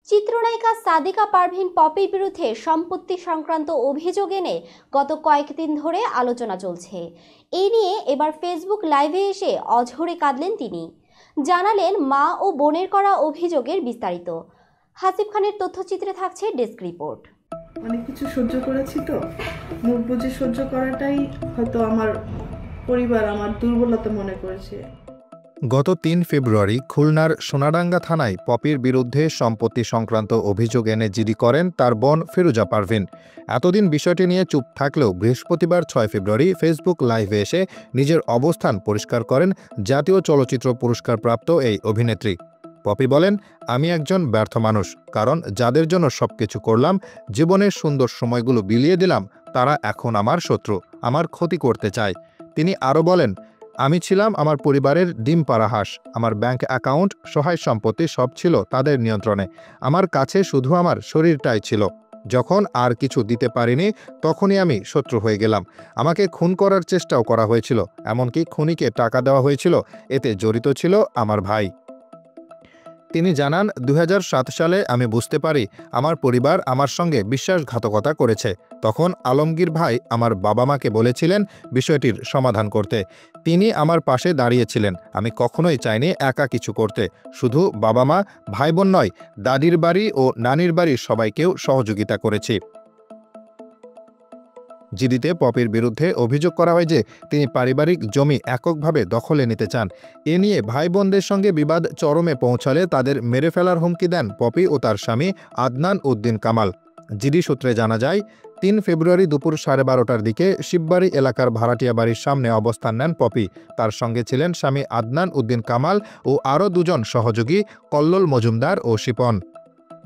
চিত্রনায়িকা সাদিকা পারভীন পপির বিরুদ্ধে সম্পত্তি সংক্রান্ত অভিযোগ এনে গত কয়েকদিন ধরে আলোচনা চলছে। এই নিয়ে এবার ফেসবুক লাইভে এসে অঝরে কাঁদলেন তিনি। জানালেন মা ও বোনের করা অভিযোগের বিস্তারিত। হাসিব খানের তথ্যচিত্রে থাকছে ডেস্ক রিপোর্ট। অনেক কিছু সহ্য করেছি, তো মুখ বুঝে সহ্য করাটাই হয়তো আমার পরিবার আমার দুর্বলতা মনে করেছে। গত ৩ ফেব্রুয়ারি খুলনার সোনাডাঙ্গা থানায় পপির বিরুদ্ধে সম্পত্তি সংক্রান্ত অভিযোগ এনে জিডি করেন তার বোন ফিরোজা পারভীন। এতদিন বিষয়টি নিয়ে চুপ থাকলেও বৃহস্পতিবার ৬ ফেব্রুয়ারি ফেসবুক লাইভে এসে নিজের অবস্থান পরিষ্কার করেন জাতীয় চলচ্চিত্র পুরস্কারপ্রাপ্ত এই অভিনেত্রী। পপি বলেন, আমি একজন ব্যর্থ মানুষ, কারণ যাদের জন্য সবকিছু করলাম, জীবনের সুন্দর সময়গুলো বিলিয়ে দিলাম, তারা এখন আমার শত্রু, আমার ক্ষতি করতে চায়। তিনি আরও বলেন, আমি ছিলাম আমার পরিবারের ডিম পাড়া হাঁস। আমার ব্যাংক অ্যাকাউন্ট, সহায় সম্পত্তি সব ছিল তাদের নিয়ন্ত্রণে। আমার কাছে শুধু আমার শরীরটাই ছিল। যখন আর কিছু দিতে পারিনি, তখনই আমি শত্রু হয়ে গেলাম। আমাকে খুন করার চেষ্টাও করা হয়েছিল, এমনকি খুনিকে টাকা দেওয়া হয়েছিল। এতে জড়িত ছিল আমার ভাই। তিনি জানান, ২০০৭ সালে আমি বুঝতে পারি আমার পরিবার আমার সঙ্গে বিশ্বাসঘাতকতা করেছে। তখন আলমগীর ভাই আমার বাবা মাকে বলেছিলেন বিষয়টির সমাধান করতে। তিনি আমার পাশে দাঁড়িয়েছিলেন। আমি কখনোই চাইনি একা কিছু করতে। শুধু বাবা মা, ভাই বোন নয়, দাদির বাড়ি ও নানির বাড়ির সবাইকেও সহযোগিতা করেছি। জিডিতে পপির বিরুদ্ধে অভিযোগ করা হয় যে তিনি পারিবারিক জমি এককভাবে দখলে নিতে চান। এ নিয়ে ভাই বোনদের সঙ্গে বিবাদ চরমে পৌঁছালে তাদের মেরে ফেলার হুমকি দেন পপি ও তার স্বামী আদনান উদ্দিন কামাল। জিডি সূত্রে জানা যায়, ৩ ফেব্রুয়ারি দুপুর 12:30টার দিকে শিববাড়ি এলাকার ভাড়াটিয়া বাড়ির সামনে অবস্থান নেন পপি। তার সঙ্গে ছিলেন স্বামী আদনান উদ্দিন কামাল ও আরও দুজন সহযোগী, কল্লোল মজুমদার ও শিপন।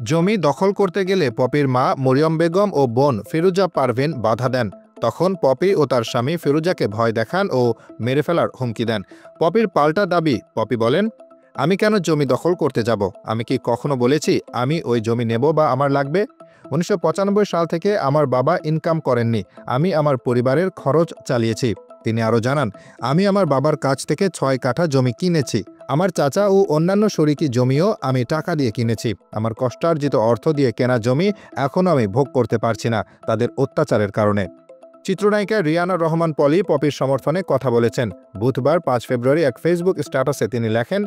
জমি দখল করতে গেলে পপির মা মরিয়ম বেগম ও বোন ফিরোজা পারভীন বাধা দেন। তখন পপি ও তার স্বামী ফিরোজাকে ভয় দেখান ও মেরে ফেলার হুমকি দেন। পপির পাল্টা দাবি, পপি বলেন, আমি কেন জমি দখল করতে যাব? আমি কি কখনো বলেছি আমি ওই জমি নেব বা আমার লাগবে? ১৯৯৫ সাল থেকে আমার বাবা ইনকাম করেননি, আমি আমার পরিবারের খরচ চালিয়েছি। তিনি আরও জানান, আমি আমার বাবার কাছ থেকে ৬ কাঠা জমি কিনেছি। আমার চাচা ও অন্যান্য শরিকি জমিও আমি টাকা দিয়ে কিনেছি। আমার কষ্টার্জিত অর্থ দিয়ে কেনা জমি এখনও আমি ভোগ করতে পারছি না, তাদের অত্যাচারের কারণে। চিত্রনায়িকা রিয়ানা রহমান পলি পপির সমর্থনে কথা বলেছেন। বুধবার ৫ ফেব্রুয়ারি এক ফেসবুক স্ট্যাটাসে তিনি লেখেন,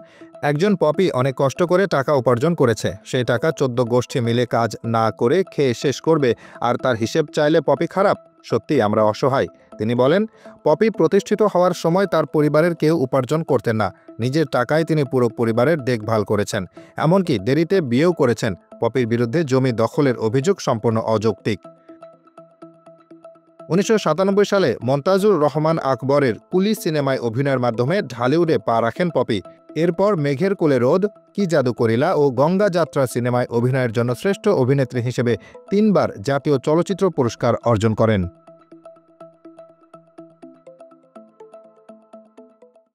একজন পপি অনেক কষ্ট করে টাকা উপার্জন করেছে। সেই টাকা ১৪ গোষ্ঠী মিলে কাজ না করে খেয়ে শেষ করবে, আর তার হিসেব চাইলে পপি খারাপ? সত্যি আমরা অসহায়। তিনি বলেন, পপি প্রতিষ্ঠিত হওয়ার সময় তার পরিবারের কেউ উপার্জন করতেন না। নিজের টাকায় তিনি পুরো পরিবারের দেখভাল করেছেন, এমনকি দেরিতে বিয়েও করেছেন। পপির বিরুদ্ধে জমি দখলের অভিযোগ সম্পূর্ণ অযৌক্তিক। ১৯৯৭ সালে মন্তাজুর রহমান আকবরের কুলি সিনেমায় অভিনয়ের মাধ্যমে ঢালিউডে পা রাখেন পপি। এরপর মেঘের কোলে রোদ, কি জাদু করিলা ও গঙ্গা যাত্রা সিনেমায় অভিনয়ের জন্য শ্রেষ্ঠ অভিনেত্রী হিসেবে ৩বার জাতীয় চলচ্চিত্র পুরস্কার অর্জন করেন।